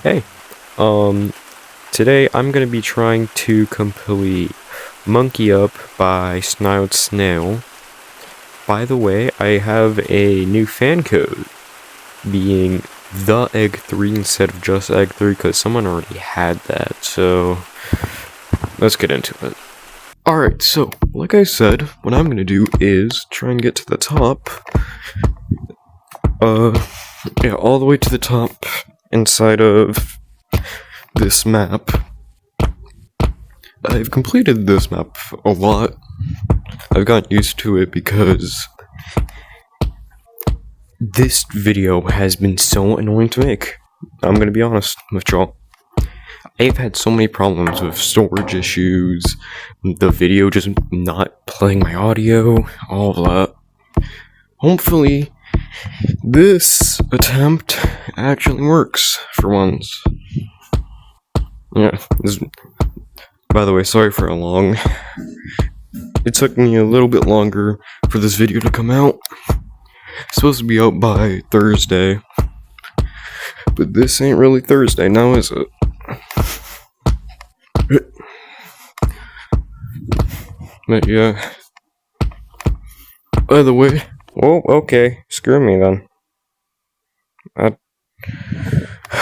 Hey, today I'm gonna be trying to complete Monkey Up by Snarled Snail. By the way, I have a new fan code, being the Egg 3 instead of just Egg 3, because someone already had that, so let's get into it. Alright, so, like I said, what I'm gonna do is try and get to the top, all the way to the top, inside of this map. I've completed this map a lot. I've gotten used to it because this video has been so annoying to make. I'm gonna be honest with y'all. I've had so many problems with storage issues, the video just not playing my audio, all of that. Hopefully, this attempt actually works for once. Yeah, by the way, sorry for how long. It took me a little bit longer for this video to come out. It's supposed to be out by Thursday. But this ain't really Thursday now, is it? But yeah. By the way, well, okay, screw me then.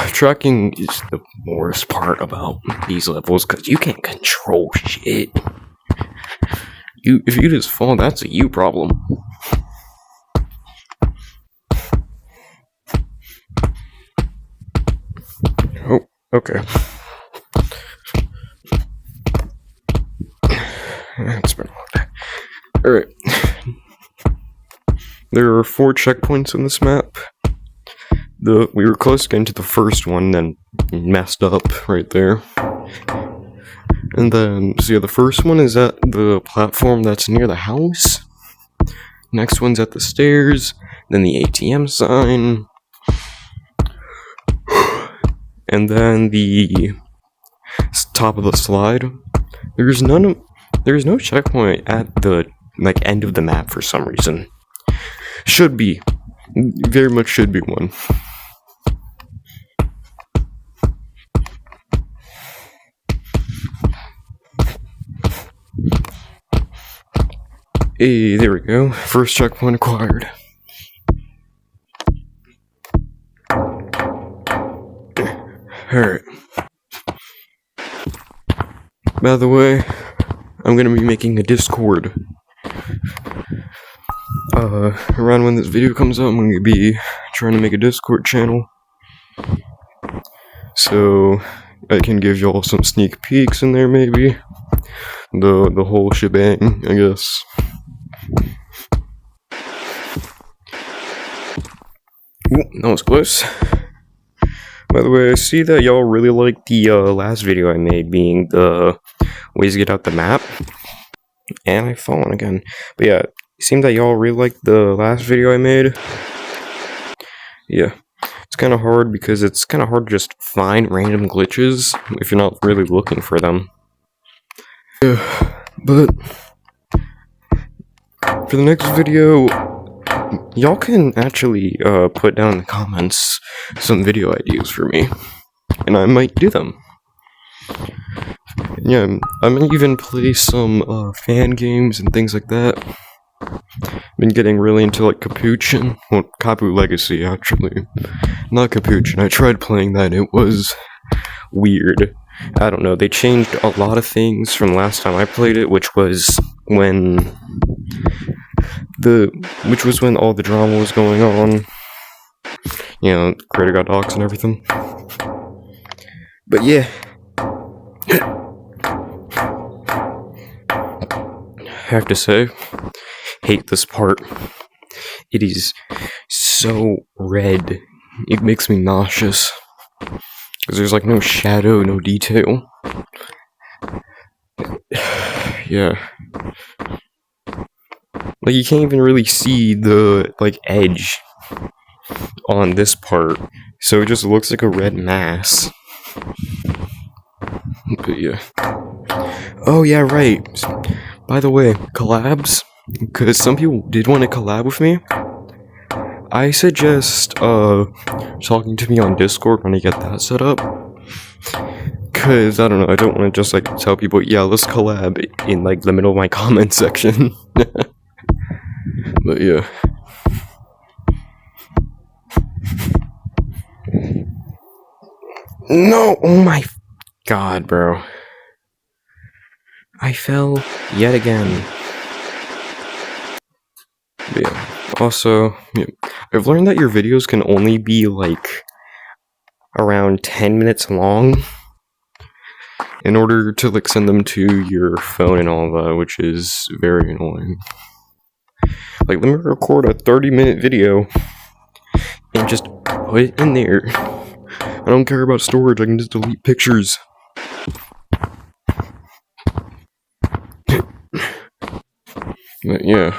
Tracking is the worst part about these levels, because you can't control shit. If you just fall, that's a you problem. Oh, okay. It's been a long day. Alright. There are 4 checkpoints in this map. We were close to getting to the first one, then messed up right there. And then, so yeah, the first one is at the platform that's near the house. Next one's at the stairs, then the ATM sign. And then the top of the slide. There's no checkpoint at the end of the map for some reason. Should be. Very much should be one. Hey, there we go. First checkpoint acquired. Alright. By the way, I'm gonna be making a Discord. Around when this video comes out, I'm gonna be trying to make a Discord channel. So, I can give y'all some sneak peeks in there, maybe. The whole shebang, I guess. Ooh, that was close. By the way, I see that y'all really liked the last video I made, being the ways to get out the map. And I've fallen again. But yeah, it seemed that y'all really liked the last video I made. Yeah, it's kind of hard because it's kind of hard to just find random glitches if you're not really looking for them. Yeah, but for the next video, y'all can actually put down in the comments some video ideas for me, and I might do them. Yeah, I might even play some fan games and things like that. Been getting really into like Capuchin, well, Kapu Legacy actually, not Capuchin. I tried playing that, it was weird. I don't know, they changed a lot of things from last time I played it, which was when all the drama was going on. You know, creator got doxxed and everything. But yeah. I have to say, hate this part. It is so red. It makes me nauseous. Because there's like no shadow, no detail. Yeah. Like you can't even really see the edge on this part. So it just looks like a red mass. But yeah. Oh yeah, right. By the way, collabs, because some people did want to collab with me. I suggest talking to me on Discord when I get that set up. Cause I don't know, I don't want to just like tell people, yeah, let's collab in like the middle of my comment section. But yeah. No! Oh my god, bro. I fell yet again. But yeah. Also, yeah, I've learned that your videos can only be like around 10 minutes long in order to like send them to your phone and all that, which is very annoying. Like, let me record a 30-minute video and just put it in there. I don't care about storage, I can just delete pictures. But yeah.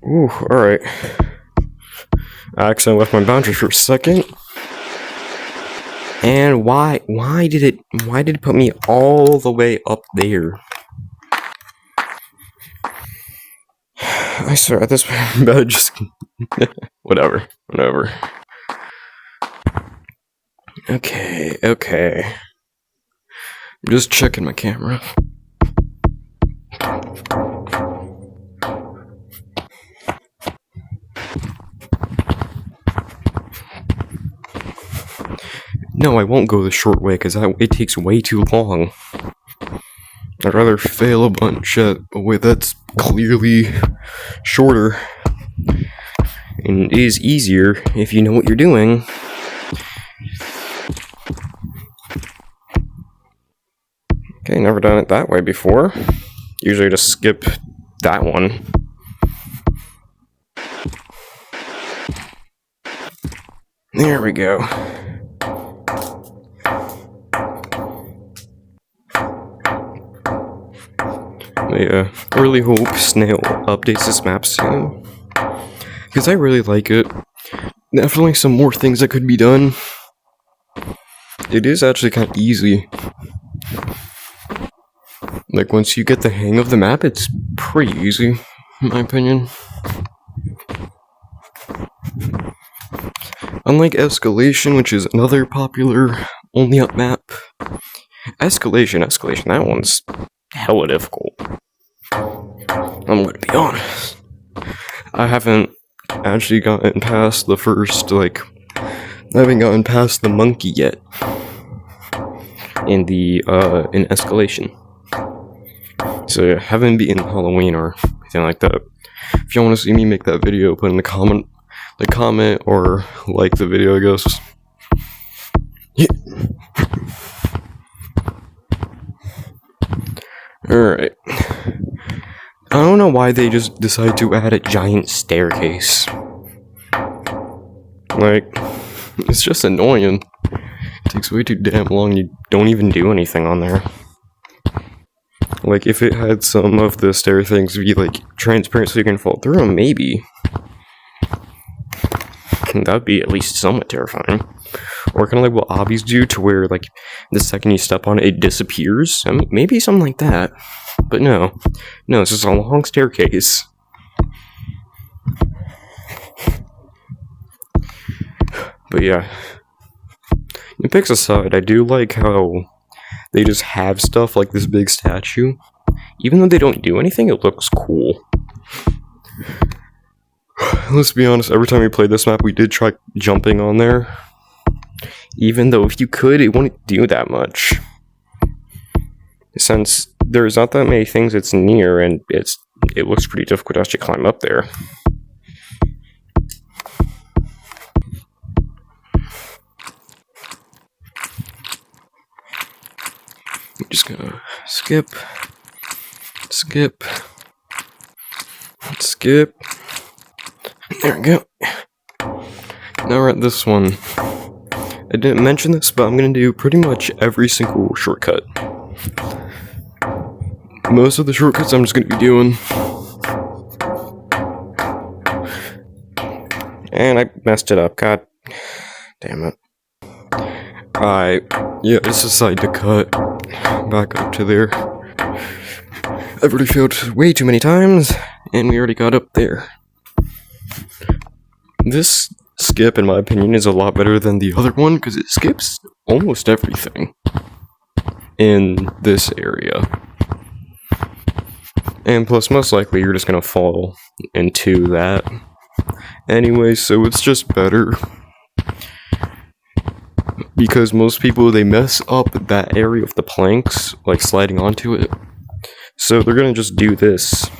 Ooh, alright. I accidentally left my boundary for a second. And why did it put me all the way up there? I swear at this point I'm about to just whatever. Okay. I'm just checking my camera. No, I won't go the short way because it takes way too long. I'd rather fail a bunch at a way that's clearly shorter and is easier if you know what you're doing. Okay, never done it that way before. Usually just skip that one. There we go. I really hope Snail updates this map soon, because I really like it. Definitely some more things that could be done. It is actually kind of easy. Like, once you get the hang of the map, it's pretty easy, in my opinion. Unlike Escalation, which is another popular only up map. Escalation, that one's hella difficult. I'm gonna be honest. I haven't actually gotten past the first, I haven't gotten past the monkey yet. In Escalation. So I haven't beaten Halloween or anything like that. If you want to see me make that video, put in the comment or like the video, I guess. Yeah. Alright. I don't know why they just decided to add a giant staircase. Like, it's just annoying. It takes way too damn long, you don't even do anything on there. Like, if it had some of the stair things be, transparent so you can fall through them, maybe. That'd be at least somewhat terrifying. Or kind of like what obbies do, to where, the second you step on it, it disappears. I mean, maybe something like that. But no. No, it's just a long staircase. But yeah. Nitpicks aside, I do like how they just have stuff like this big statue. Even though they don't do anything, it looks cool. Let's be honest, every time we played this map, we did try jumping on there. Even though if you could, it wouldn't do that much. Since there's not that many things it's near, and it looks pretty difficult to actually climb up there. I'm just gonna skip. There we go. Now we're at this one. I didn't mention this, but I'm gonna do pretty much every single shortcut. Most of the shortcuts I'm just gonna be doing. And I messed it up. God damn it. Alright, yeah, let's decide to cut back up to there. I've already failed way too many times, and we already got up there. This skip, in my opinion, is a lot better than the other one, because it skips almost everything in this area. And plus, most likely, you're just gonna fall into that anyway, so it's just better. Because most people, they mess up that area of the planks, like sliding onto it. So they're gonna just do this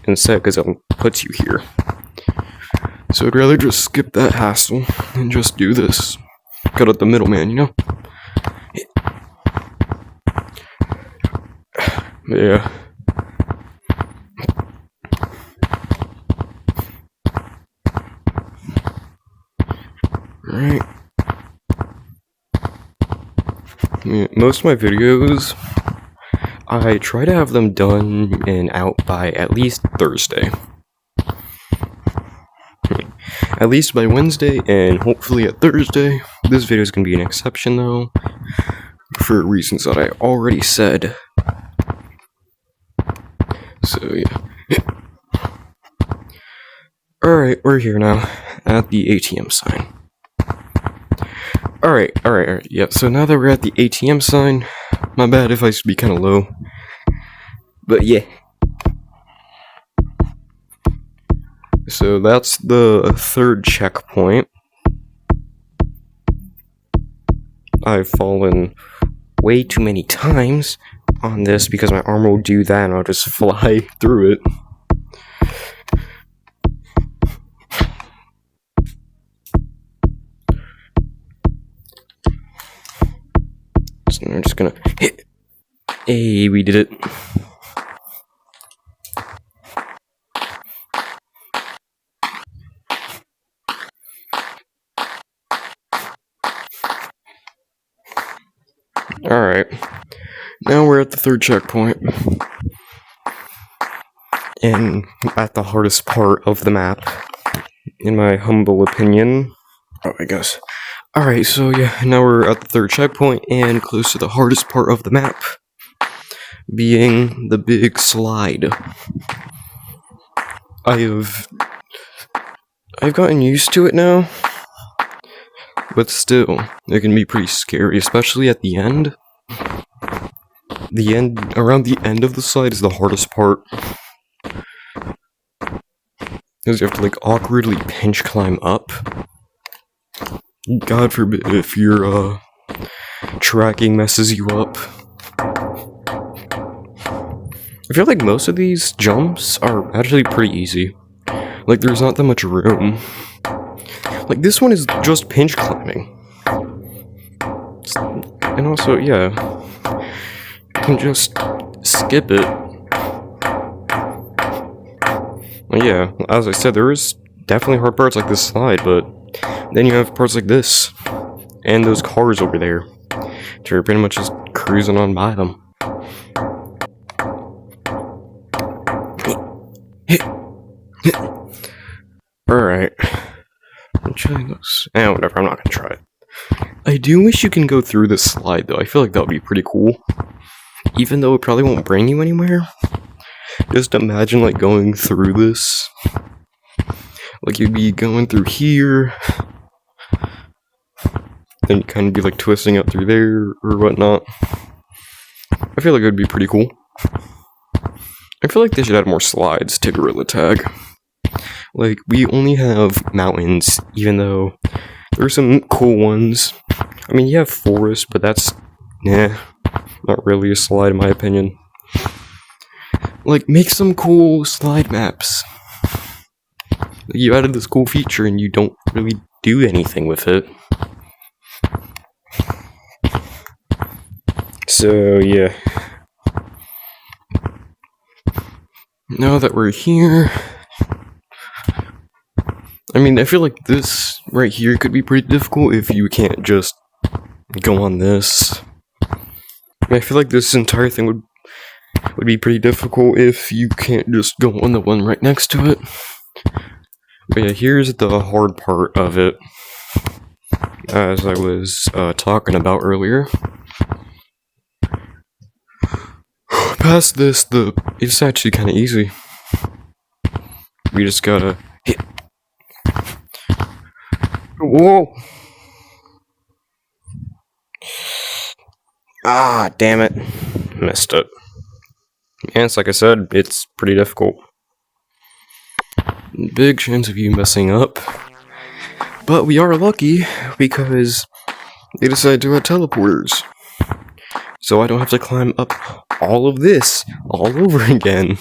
instead, because it puts you here. So I'd rather just skip that hassle and just do this. Cut out the middleman, you know? Yeah. Right. Yeah, most of my videos, I try to have them done and out by at least Thursday. At least by Wednesday, and hopefully at Thursday. This video is going to be an exception, though, for reasons that I already said. So, yeah. Alright, we're here now, at the ATM sign. Alright, yeah, so now that we're at the ATM sign, my bad if I speak kinda low, but yeah. So that's the third checkpoint. I've fallen way too many times on this because my arm will do that and I'll just fly through it. So I'm just gonna hit. Hey, we did it. Alright. Now we're at the third checkpoint. And at the hardest part of the map, in my humble opinion. Oh, I guess. Alright, so yeah, now we're at the third checkpoint and close to the hardest part of the map, being the big slide. I've gotten used to it now, but still, it can be pretty scary, especially at the end. Around the end of the slide is the hardest part. Because you have to, like, awkwardly pinch climb up. God forbid if your, tracking messes you up. I feel like most of these jumps are actually pretty easy. Like, there's not that much room. Like, this one is just pinch climbing. And also, yeah, you can just skip it. Well, yeah, as I said, there is definitely hard parts like this slide, but then you have parts like this. And those cars over there. You're pretty much just cruising on by them. Alright. I'm trying this. Whatever, I'm not gonna try it. I do wish you can go through this slide, though. I feel like that would be pretty cool. Even though it probably won't bring you anywhere. Just imagine, like, going through this. Like, you'd be going through here. Then you'd kind of be, like, twisting out through there or whatnot. I feel like it would be pretty cool. I feel like they should add more slides to Gorilla Tag. Like, we only have mountains, even though there are some cool ones. I mean, you have forest, but that's, not really a slide in my opinion. Like, make some cool slide maps. You added this cool feature and you don't really do anything with it. So, yeah. Now that we're here, I mean, I feel like this right here could be pretty difficult if you can't just go on this. I feel like this entire thing would be pretty difficult if you can't just go on the one right next to it. But yeah, here's the hard part of it. As I was talking about earlier. Past this, it's actually kind of easy. We just gotta hit. Whoa! Ah, damn it. Messed up. And it's like I said, it's pretty difficult. Big chance of you messing up. But we are lucky because they decided to add teleporters. So I don't have to climb up all of this all over again.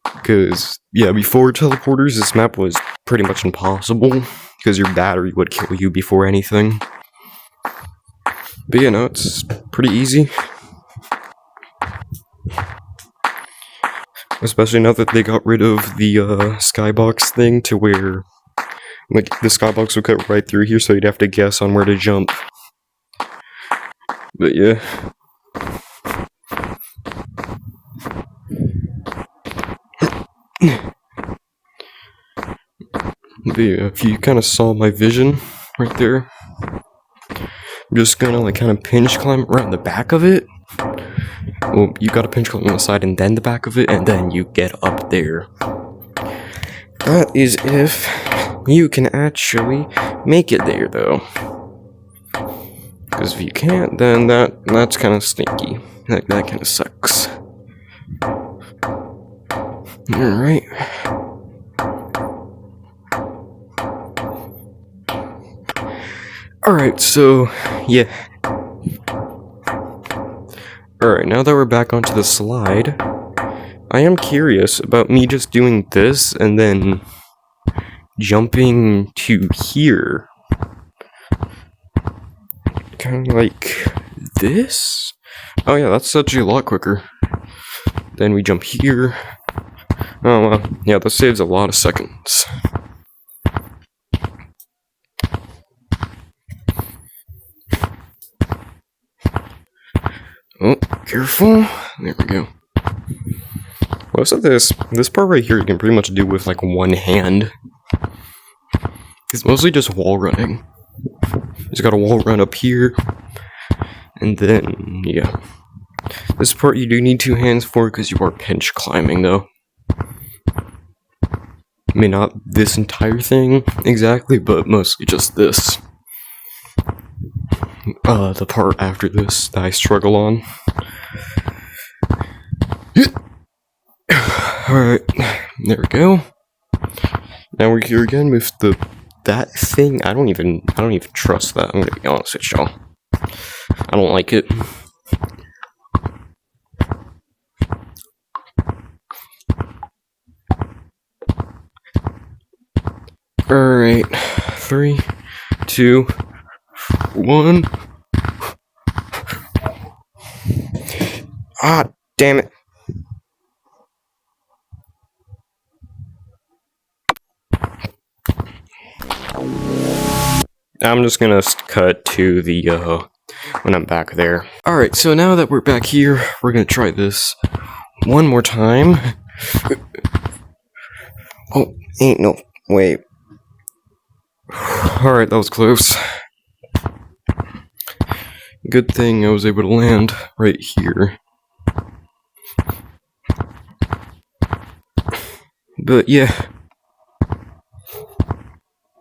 Because, yeah, before teleporters, this map was pretty much impossible. Because your battery would kill you before anything. But yeah, no, it's pretty easy. Especially now that they got rid of the skybox thing to where, like, the skybox would cut right through here, so you'd have to guess on where to jump. But yeah. But yeah, if you kind of saw my vision right there, I'm just gonna like kind of pinch climb around the back of it. Well, you gotta pinch climb on the side and then the back of it, and then you get up there. That is if you can actually make it there, though. Because if you can't, then that's kind of stinky. That kind of sucks. Alright. Alright, so, yeah. Alright, now that we're back onto the slide, I am curious about me just doing this and then jumping to here. Kind of like this? Oh yeah, that's actually a lot quicker. Then we jump here. Oh well, yeah, that saves a lot of seconds. Oh, careful. There we go. Most of this part right here you can pretty much do with like one hand. It's mostly just wall running. Just got a wall run up here. And then, yeah. This part you do need two hands for because you are pinch climbing though. I mean, not this entire thing exactly, but mostly just this. The part after this that I struggle on. Alright, there we go. Now we're here again with that thing. I don't even trust that. I'm gonna be honest with y'all. I don't like it. Alright. 3, 2, 1. Ah, damn it. I'm just gonna cut to the, when I'm back there. Alright, so now that we're back here, we're gonna try this one more time. Oh, ain't no way. Alright, that was close. Good thing I was able to land right here. But yeah.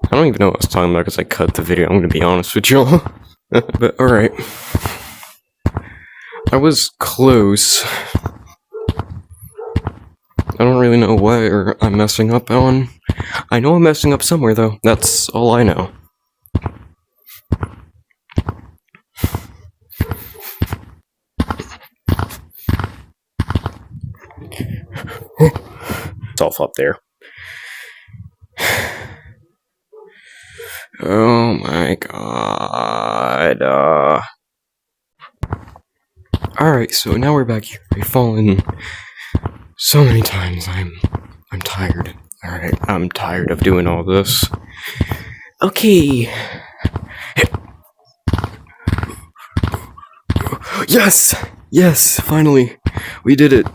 I don't even know what I was talking about because I cut the video, I'm gonna be honest with y'all. But alright. I was close. I don't really know where I'm messing up on. I know I'm messing up somewhere though, that's all I know. It's off up there. Oh my god. Alright, so now we're back here. I've fallen so many times. I'm tired. Alright, I'm tired of doing all this. Okay. Yes! Yes, finally. We did it. We did it. Now I don't have to climb all this shit anymore. Alright, so now we're back here. I fallen so many times. I'm tired. Alright, I'm tired of doing all this. Okay. Yes! Yes, finally. We did it.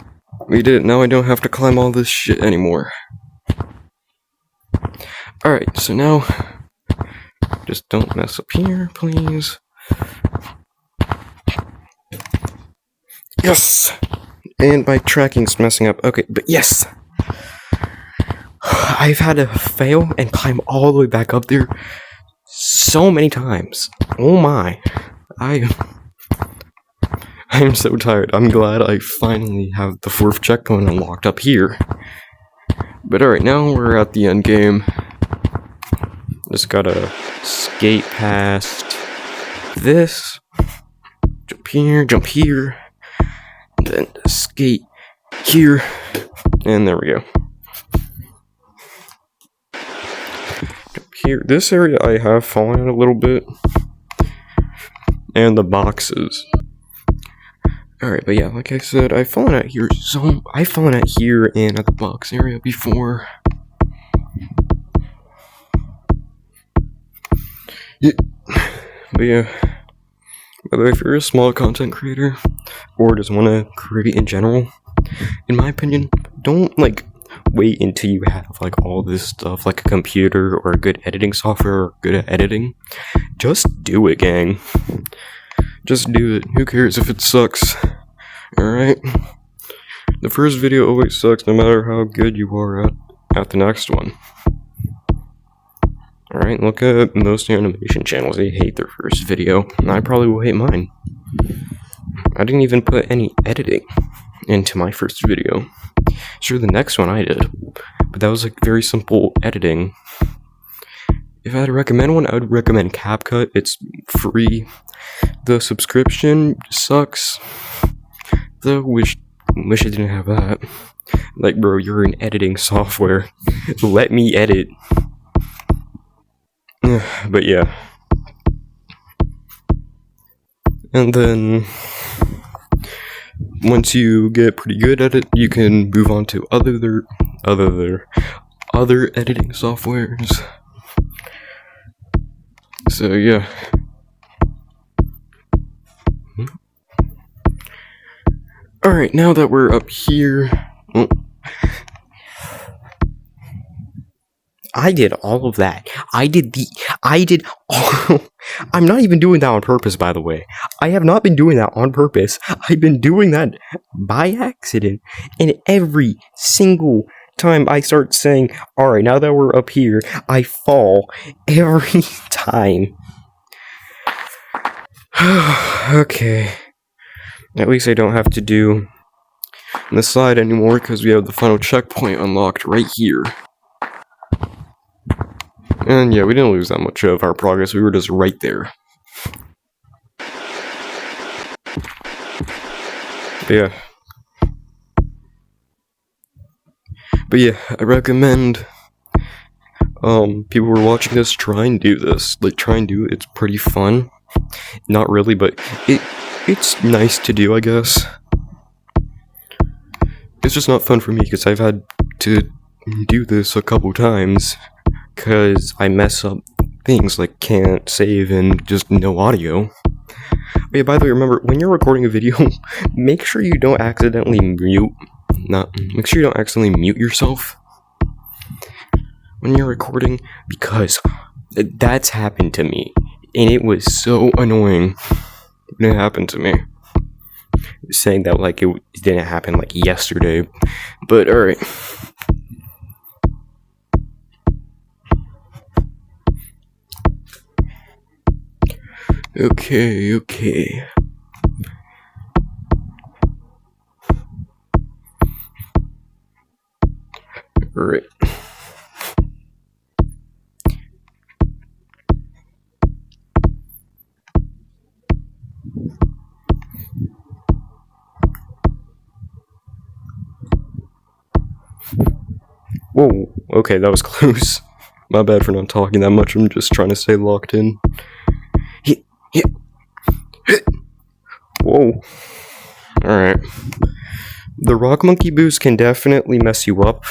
We did it. Now I don't have to climb all this shit anymore. Alright, Alright, so now, just don't mess up here, please. Yes! And my tracking's messing up. Okay, but yes! I've had to fail and climb all the way back up there so many times. Oh my. I'm so tired. I'm glad I finally have the 4th checkpoint unlocked up here. But alright, now we're at the end game. Just gotta skate past this. Jump here, and then skate here, and there we go. Jump here. This area I have fallen a little bit, and the boxes. Alright, but yeah, like I said, I've fallen out here, so I've fallen out here and at the box area before. Yeah. But yeah. By the way, if you're a small content creator, or just want to create in general, in my opinion, don't, wait until you have, all this stuff, like a computer or a good editing software or good at editing. Just do it, gang. Just do it. Who cares if it sucks? Alright? The first video always sucks no matter how good you are at the next one. Alright, look at most animation channels. They hate their first video. I probably will hate mine. I didn't even put any editing into my first video. Sure, the next one I did. But that was very simple editing. If I had to recommend one, I would recommend CapCut. It's free. The subscription sucks. Though, wish I didn't have that. Bro, you're an editing software. Let me edit. But yeah. And then, once you get pretty good at it, you can move on to other editing softwares. So yeah. Alright, now that we're up here, I did all of that. I'm not even doing that on purpose, by the way. I have not been doing that on purpose. I've been doing that by accident. And every single time I start saying, alright, now that we're up here, I fall every time. Okay. At least I don't have to do the slide anymore because we have the final checkpoint unlocked right here. And yeah, we didn't lose that much of our progress, we were just right there. But yeah, I recommend people who are watching this try and do this. Try and do it. It's pretty fun. Not really, but it's nice to do, I guess. It's just not fun for me because I've had to do this a couple times because I mess up things like can't save and just no audio. But yeah, by the way, remember, when you're recording a video, make sure you don't accidentally mute yourself when you're recording, because that's happened to me, and it was so annoying when it happened to me. Saying that it didn't happen yesterday, but alright. Okay. Alright. Whoa, okay, that was close. My bad for not talking that much, I'm just trying to stay locked in. Whoa. Alright. The Rock Monkey boost can definitely mess you up.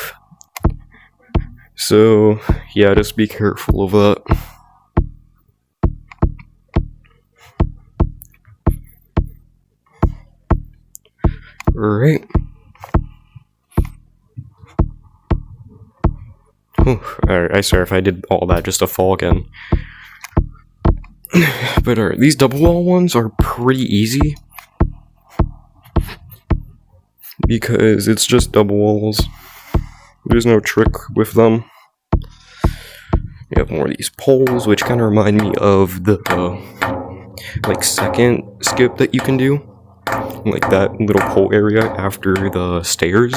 So, yeah, just be careful of that. Alright. Alright, I swear if I did all that just to fall again. But alright, these double wall ones are pretty easy. Because it's just double walls. There's no trick with them. You have more of these poles, which kind of remind me of the, like, second skip that you can do. Like that little pole area after the stairs.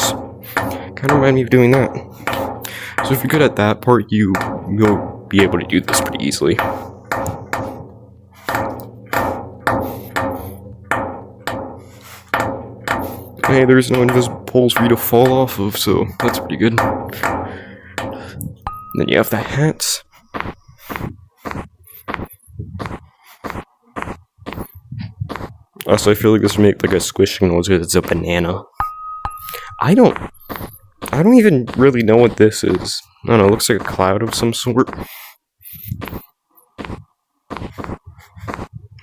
Kind of remind me of doing that. So if you're good at that part, you'll be able to do this pretty easily. Hey, there's no invisible poles for you to fall off of, so that's pretty good. Then you have the hats. Also, I feel like this would make like a squishing noise because it's a banana. I don't even really know what this is. I don't know, it looks like a cloud of some sort.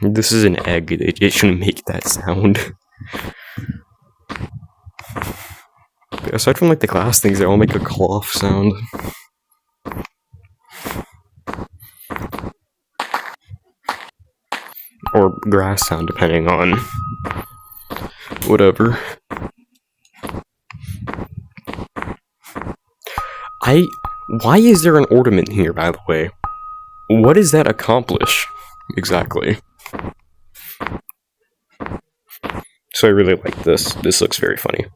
This is an egg, it shouldn't make that sound. Aside from like the glass things, they all make a cloth sound. Or grass sound, depending on whatever. Why is there an ornament here, by the way? What does that accomplish, exactly? So I really like this. This looks very funny.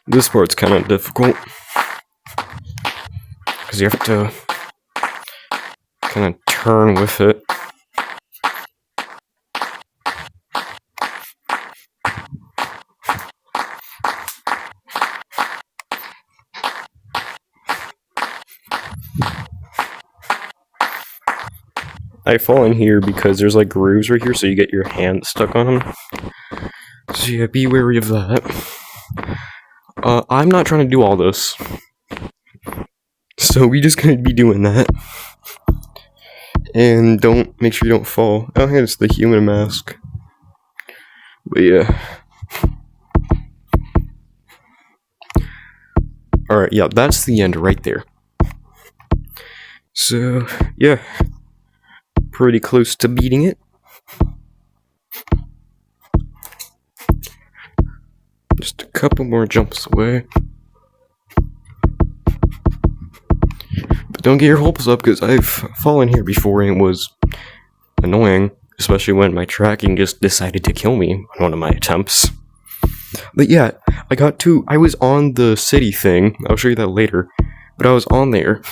This part's kind of difficult. Because you have to kind of turn with it. I fall in here because there's like grooves right here, so you get your hand stuck on them. So yeah, be wary of that. I'm not trying to do all this. So we just gonna be doing that. And make sure you don't fall. Oh, hey, it's the human mask. But yeah. Alright, yeah, that's the end right there. So, yeah. Pretty close to beating it. Just a couple more jumps away. But don't get your hopes up, because I've fallen here before and it was annoying. Especially when my tracking just decided to kill me on one of my attempts. But yeah, I was on the city thing. I'll show you that later. But I was on there.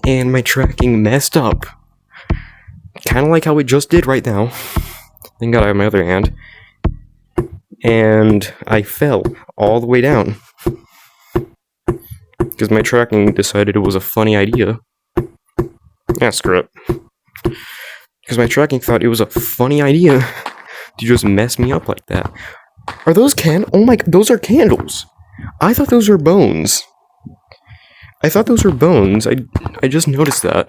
And my tracking messed up. Kind of like how it just did right now. Thank God I have my other hand. And I fell all the way down. Because my tracking decided it was a funny idea. Yeah, screw it. Because my tracking thought it was a funny idea to just mess me up like that. Are those oh my, those are candles. I thought those were bones. I just noticed that.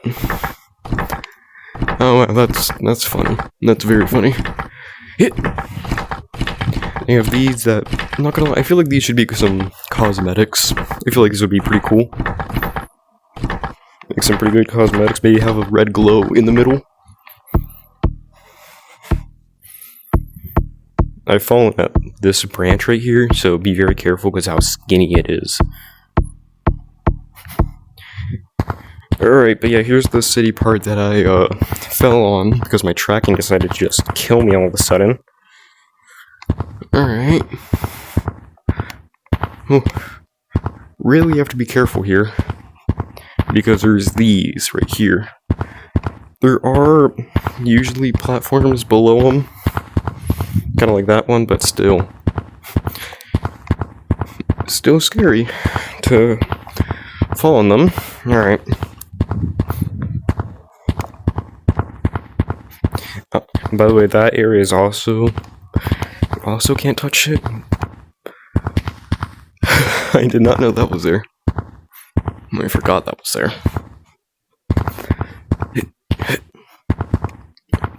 Oh wow, that's funny. That's very funny. Hit! You have these that, I'm not gonna lie, I feel like these should be some cosmetics. I feel like this would be pretty cool. Like some pretty good cosmetics, maybe have a red glow in the middle. I've fallen at this branch right here, so be very careful because how skinny it is. Alright, but yeah, here's the city part that I fell on because my tracking decided to just kill me all of a sudden. Alright. Really have to be careful here because there's these right here. There are usually platforms below them. Kind of like that one, but still scary to fall on them. Alright. By the way, that area is also can't touch it. I did not know that was there. I forgot that was there.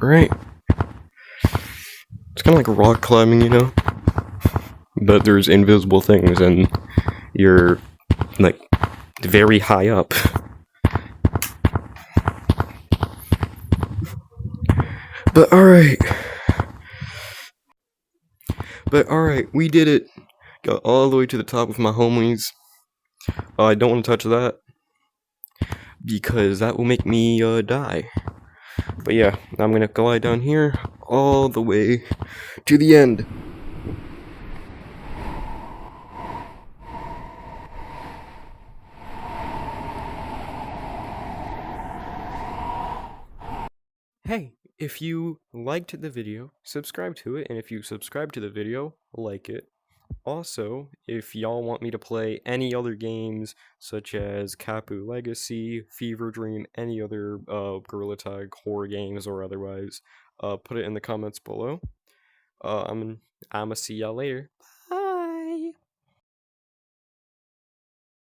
Right. It's kind of like rock climbing, you know? But there's invisible things and you're, like, very high up. But alright, we did it. Got all the way to the top with my homies. I don't want to touch that, because that will make me die. But yeah, I'm gonna glide down here all the way to the end. Hey, if you liked the video, subscribe to it, and if you subscribe to the video, like it. Also, if y'all want me to play any other games, such as Kapu Legacy, Fever Dream, any other Gorilla Tag horror games or otherwise, put it in the comments below. I'ma see y'all later.